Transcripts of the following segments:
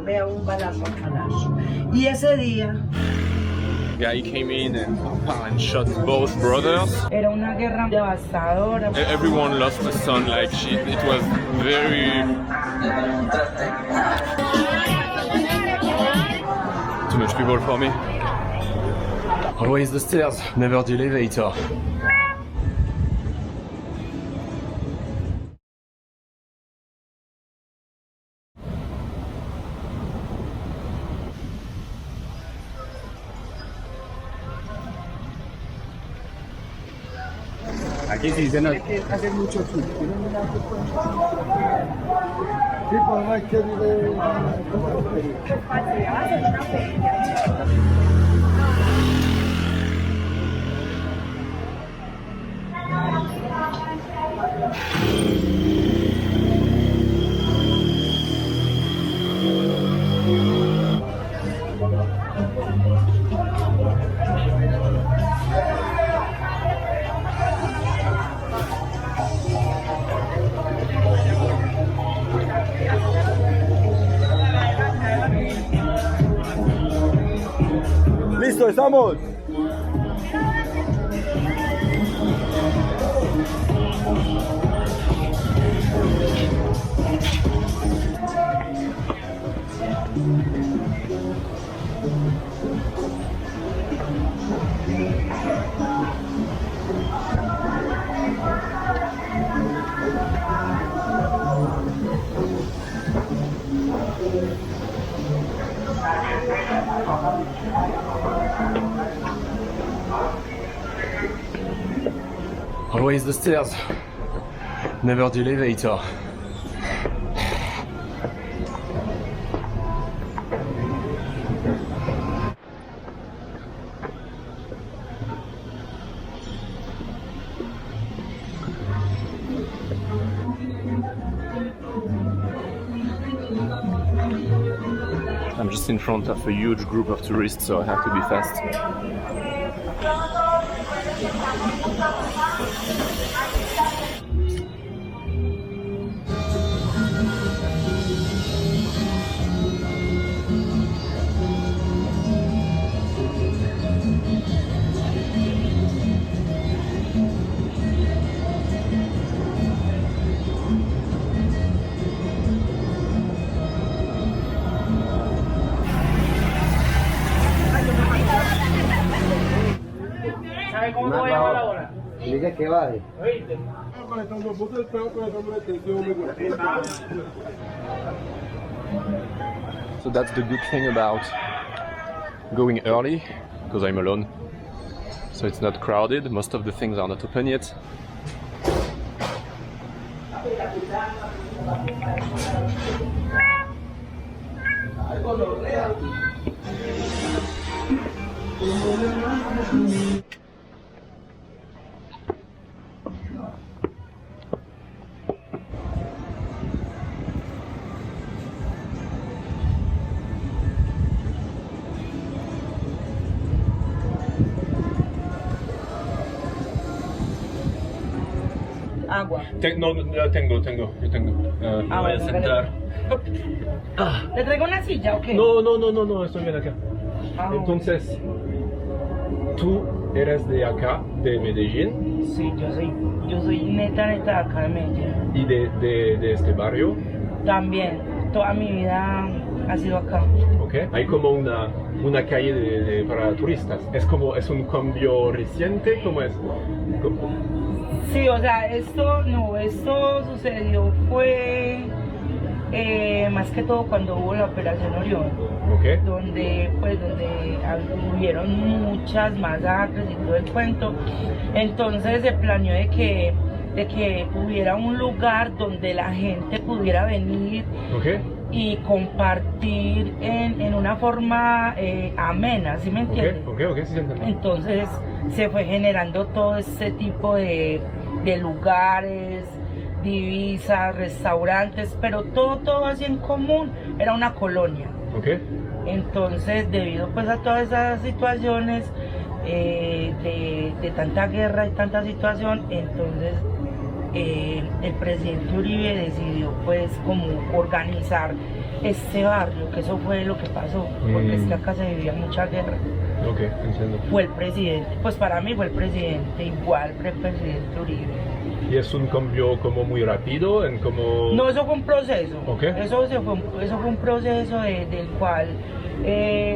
vea un balazo al palacio. Y ese día Guy came in and shot both brothers. era una guerra devastadora. Everyone lost a son. Like it was very too much people for me. Always the stairs, never the elevator. Aquí sí se nos... Hace mucho frío. Sí, pues no hay que vivir. ¡Listo, estamos! Always the stairs, never the elevator. I'm just in front of a huge group of tourists, so I have to be fast. ¿Sabe cómo voy a la hora? Dice que vale. So that's the good thing about going early, because I'm alone. So it's not crowded, most of the things are not open yet. Agua. No, yo tengo. Yo tengo. Voy a bueno, sentar. ¿Le traigo una silla o qué? No, estoy bien acá. Ah, Entonces, tú eres de acá, de Medellín, sí, yo soy neta de acá de Medellín. y de este barrio, También, toda mi vida ha sido acá. ¿ok? Hay como una calle para turistas. Es un cambio reciente, ¿cómo es? Sí, o sea, esto sucedió fue más que todo cuando hubo la Operación Orión, ¿Ok? donde hubieron muchas masacres y todo el cuento. Entonces se planeó de que hubiera un lugar donde la gente pudiera venir ¿Ok? y compartir en una forma amena, ¿sí me entiendes? Ok, sí, entiendo. Entonces se fue generando todo este tipo de lugares, divisas, restaurantes, pero todo así en común, era una colonia. ¿Ok? Entonces, debido pues a todas esas situaciones de tanta guerra y tanta situación, entonces el presidente Uribe decidió pues como organizar este barrio, que eso fue lo que pasó, porque es que acá se vivía mucha guerra. Ok, entiendo. Fue el presidente, pues para mí fue el presidente, igual fue el presidente Uribe. ¿Y es un cambio como muy rápido en como...? No, eso fue un proceso. Okay. Eso fue un proceso del cual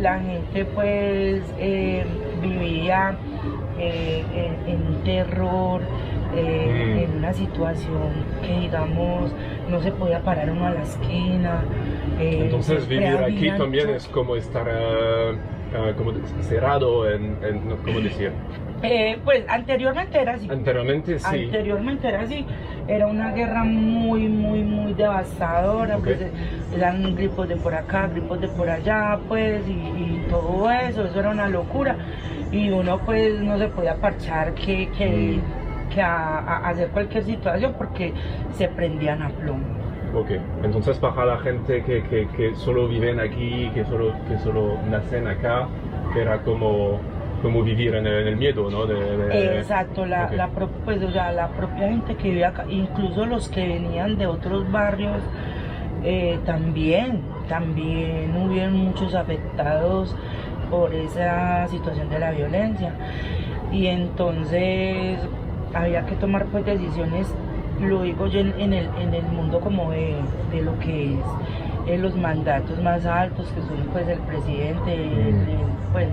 la gente pues vivía en un terror, en una situación que digamos no se podía parar uno a la esquina. Entonces siempre vivir aquí habían también choques. es como estar como cerrado ¿cómo decir? Pues anteriormente era así. Anteriormente sí. Anteriormente era así, era una guerra muy devastadora, Ok. pues eran gripos de por acá, gripos de por allá, pues, y todo eso era una locura, y uno pues no se podía parchar que a hacer cualquier situación porque se prendían a plomo. Ok, entonces para la gente que solo viven aquí, que solo nacen acá, era como vivir en el miedo, ¿no? Exacto, Ok. pues, o sea, la propia gente que vive acá, incluso los que venían de otros barrios, también hubieron muchos afectados por esa situación de la violencia, y entonces había que tomar pues decisiones, lo digo yo en el mundo como de lo que es los mandatos más altos, que son pues el presidente, pues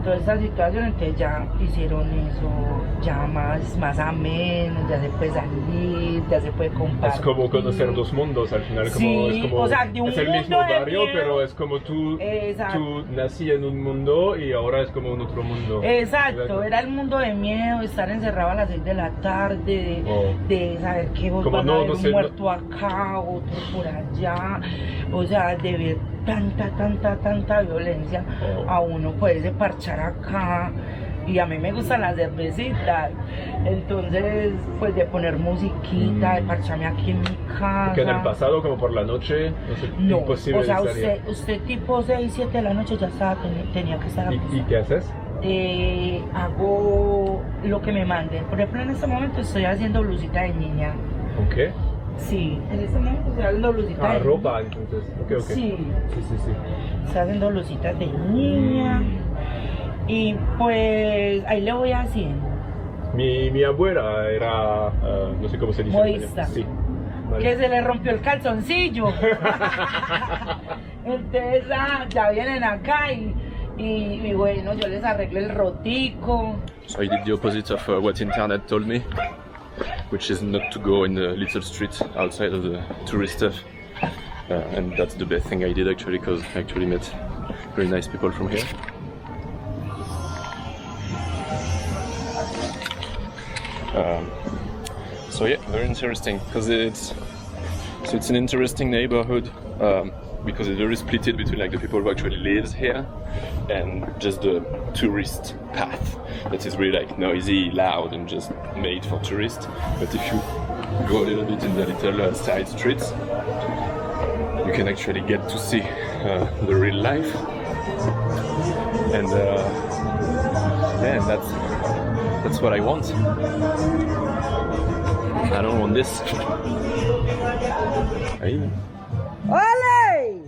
toda esta situación, entonces ya hicieron eso ya más ameno, ya se puede salir, ya se puede compartir. Es como conocer dos mundos al final, Sí, es como o sea, de un es el mundo mismo de barrio, miedo. pero es como tú nací en un mundo y ahora es como un otro mundo. Exacto, era el mundo de miedo, estar encerrado a las 6 de la tarde, de saber que vos Como vas no, a ver no un sé, muerto acá, otro por allá, o sea, de ver tanta violencia, a uno puede parchar acá, y a mí me gustan las cervecitas, entonces pues de poner musiquita, de parcharme aquí en mi casa. Que en el pasado, como por la noche, no sé, No, imposible o sea, estaría. usted tipo 6, 7 de la noche ya estaba, tenía que estar ¿Y qué haces? hago lo que me manden. Por ejemplo, en este momento estoy haciendo blusita de niña. ¿Qué? Sí, en este momento estoy haciendo blusita de Ropa, entonces. Ok. Sí. Sí. Estoy haciendo blusitas de niña. Y pues ahí le voy haciendo. Mi abuela era, no sé cómo se dice. Modista. Sí. Vale. Que se le rompió el calzoncillo. Entonces ya vienen acá y bueno, yo les arreglo el rotico. So I did the opposite of what internet told me, which is not to go in the little street outside of the tourist stuff. And that's the best thing I did actually, because I actually met very nice people from here. So yeah, very interesting, because it's an interesting neighborhood, because it's very split between like the people who actually lives here and just the tourist path that is really like noisy, loud, and just made for tourists. But if you go a little bit in the little side streets, you can actually get to see the real life, and yeah, that's what I want. I don't want this. Ahí. ¡Ole!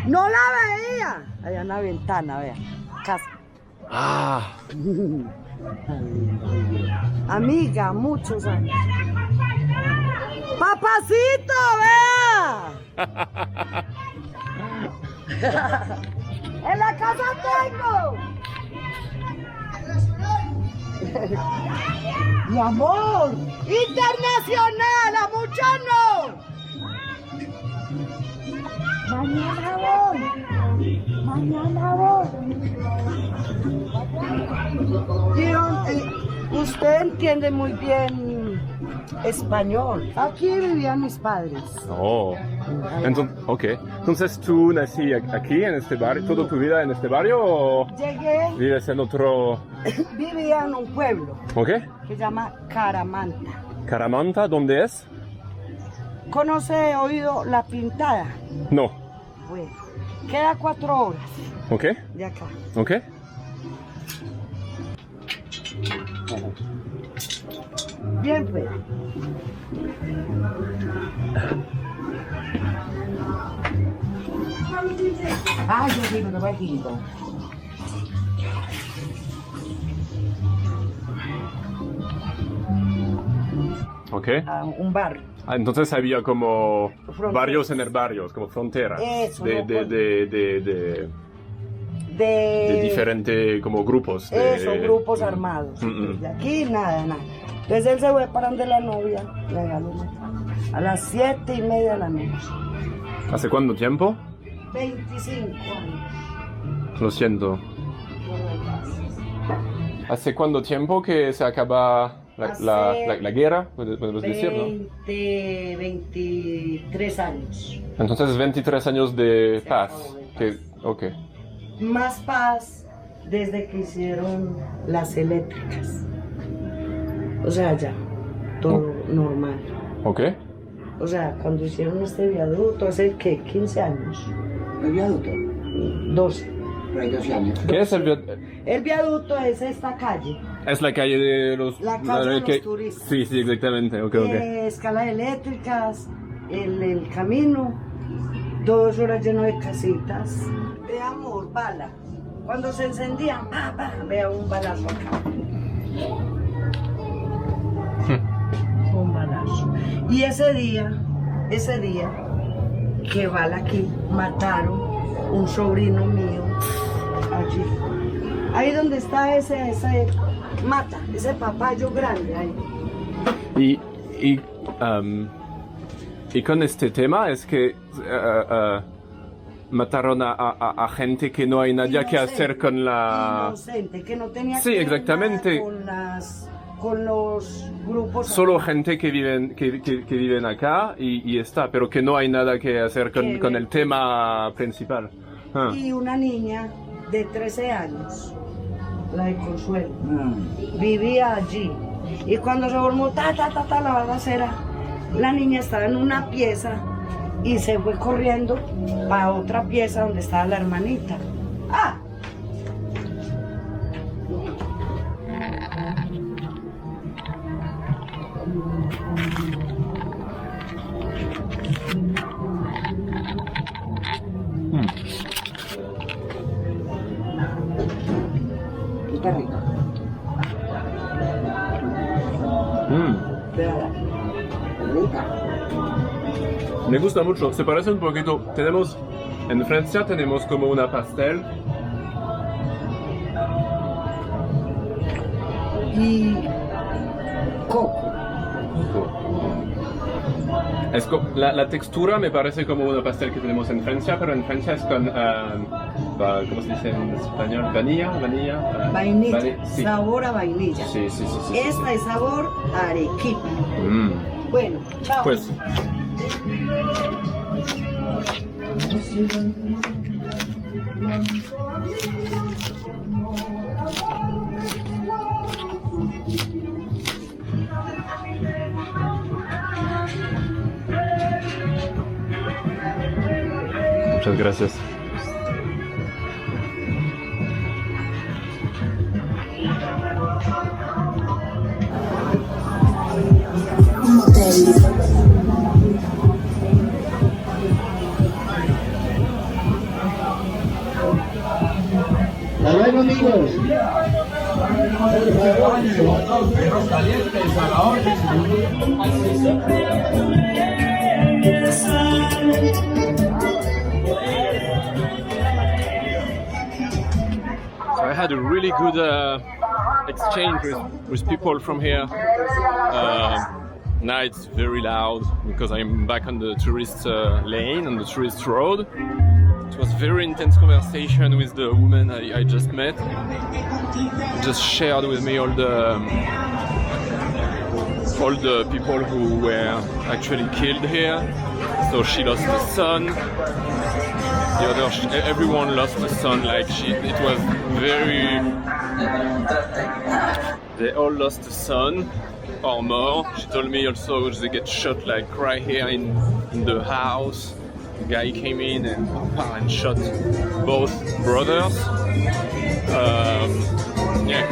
No la veía. Allá en la ventana, vea. Casa. Ah, Amiga, muchos años. ¡Papacito, vea! ¡En la casa tengo! ¡Mi amor! ¡Internacional! ¡A muchos no! Mañana voy. Mañana voy. Usted entiende muy bien español. Aquí vivían mis padres. oh. Entonces, okay. Entonces tú nací aquí en este barrio, toda tu vida en este barrio, o Llegué, vives en otro? vivía en un pueblo Okay. que se llama Caramanta. Caramanta, ¿dónde es? ¿Conoce, oído La Pintada? No. Bueno, queda 4 horas Okay. de acá. Okay. Bien feo. Ah, yo digo, no va a ir. Ok. A un barrio. Ah, entonces había como Fronteras. barrios en el barrio, como fronteras. Eso, de, no, de, con- de, de, de, de diferentes como grupos. Son grupos armados. De aquí nada, nada. Entonces él se fue para donde la novia, le regaló a las 7:30 de la noche. ¿Hace cuánto tiempo? 25 años. Lo siento. ¿Hace cuánto tiempo que se acaba la guerra? ¿Podemos decirlo? 23 años. Entonces 23 años de paz. Ok. Más paz desde que hicieron las eléctricas. O sea, ya, todo normal. Ok. O sea, cuando hicieron este viaducto, hace que 15 años, El viaducto, 12. por ahí 12 años. ¿Qué es el El viaducto es esta calle, Es la calle de los... La calle de los turistas. Sí, sí, exactamente. Ok. escalas eléctricas, el camino, todo eso era lleno de casitas. De amor, bala. Cuando se encendían, vea un balazo acá. Un balazo. Y ese día que bala aquí, mataron un sobrino mío allí. Ahí donde está ese mata, ese papayo grande ahí. Y con este tema es que mataron a gente que no hay nada que hacer con la... Inocente, que no tenía Sí, que ver exactamente. nada con los grupos. Solo gente que viven acá y está, pero que no hay nada que hacer con el tema principal. Ah. Y una niña de 13 años, la de Consuelo, vivía allí. Y cuando se formó la balacera, la niña estaba en una pieza y se fue corriendo para otra pieza donde estaba la hermanita. ¡Ah! Está rico. Rica. Me gusta mucho, se parece un poquito. En Francia tenemos como una pastel. Y coco. La textura me parece como una pastel que tenemos en Francia, pero en Francia es con, ¿cómo se dice en español? Vainilla. Sí. Sabor a vainilla. Sí. Esta es sabor a arequipa. Mm. Bueno, chao. Pues, muchas gracias. Hasta luego, amigos. So I had a really good exchange with people from here. Now it's very loud because I'm back on the tourist lane, on the tourist road. It was very intense conversation with the woman I just met. Just shared with me all the people who were actually killed here. So she lost a son. The other, everyone lost a son. Like it was very. They all lost a son or more. She told me also they get shot like right here in the house. The guy came in and shot both brothers. Yeah.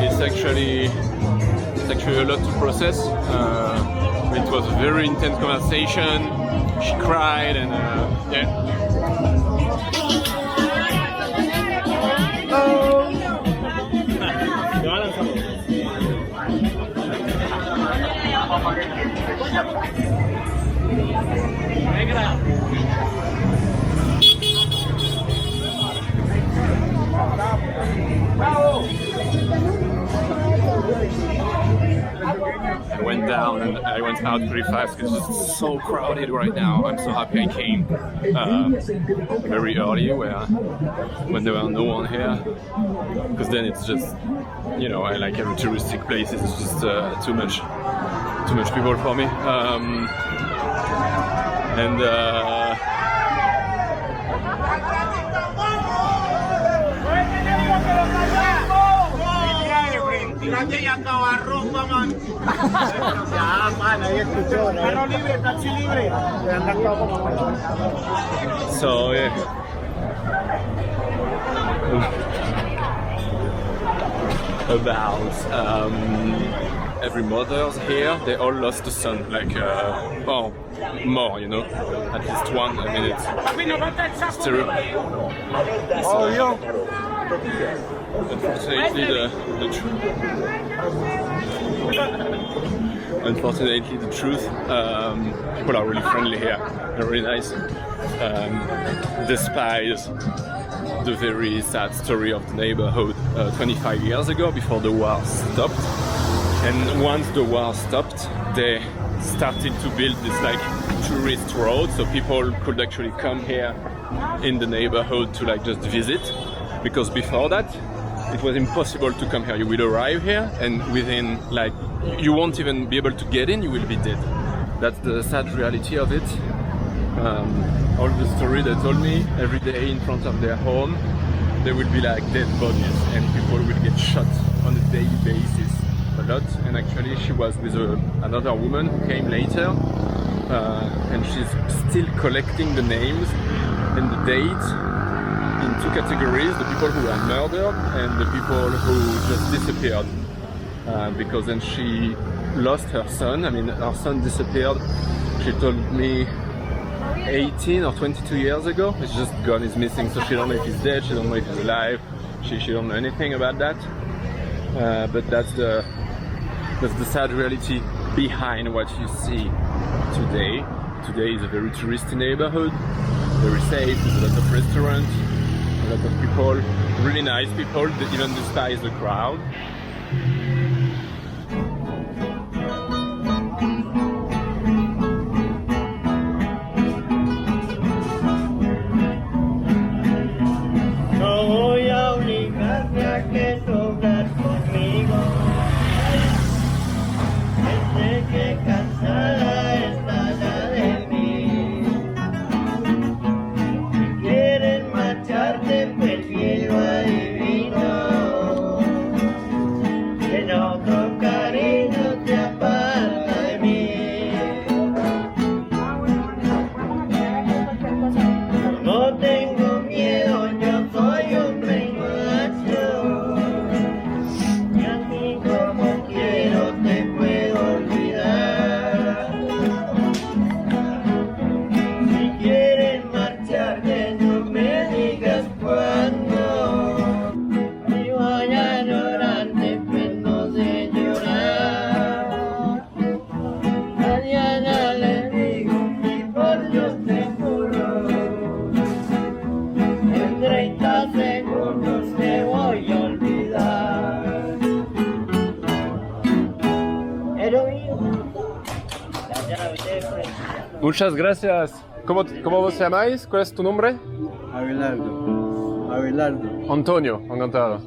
it's actually a lot to process. It was a very intense conversation. She cried and yeah. I went down and I went out pretty fast because it's so crowded right now. I'm so happy I came very early when there were no one here, because then it's just, you know, I like every touristic place. It's just too much people for me. So yeah. About every mother's here, they all lost a son, like or more, you know, at least one. I mean, it's terrible. So, unfortunately, the truth, people are really friendly here. They're really nice, despite the very sad story of the neighborhood 25 years ago, before the war stopped. And once the war stopped, they started to build this like tourist road, so people could actually come here in the neighborhood to like just visit. Because before that, it was impossible to come here. You will arrive here, and within like, you won't even be able to get in. You will be dead. That's the sad reality of it. All the story they told me, every day in front of their home, there will be like dead bodies, and people will get shot on a daily basis. A lot. And actually, she was with another woman who came later, and she's still collecting the names and the dates in two categories: the people who were murdered and the people who just disappeared. Because then she lost her son. I mean, her son disappeared, she told me, 18 or 22 years ago. He's just gone, he's missing, so she don't know if he's dead, she don't know if he's alive, she don't know anything about that. But that's the sad reality behind what you see today. Today is a very touristy neighborhood, very safe, there's a lot of restaurants, a lot of people, really nice people, even despite the crowd. Muchas gracias. ¿Cómo vos llamáis? ¿Cuál es tu nombre? Abelardo. Antonio, encantado.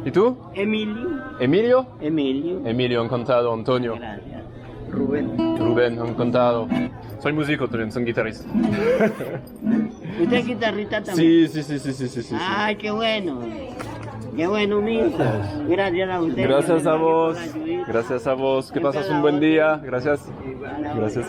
¿Y tú? Emilio. ¿Emilio? Emilio. Emilio, encantado. Antonio. Gracias. Rubén. Rubén, encantado. Soy músico también, soy guitarrista. ¿Usted es guitarrista también? Sí. Ay, qué bueno. Qué bueno, mijo. Gracias a usted. Gracias a vos. Gracias a vos. Que pasas un buen día. Gracias. Gracias.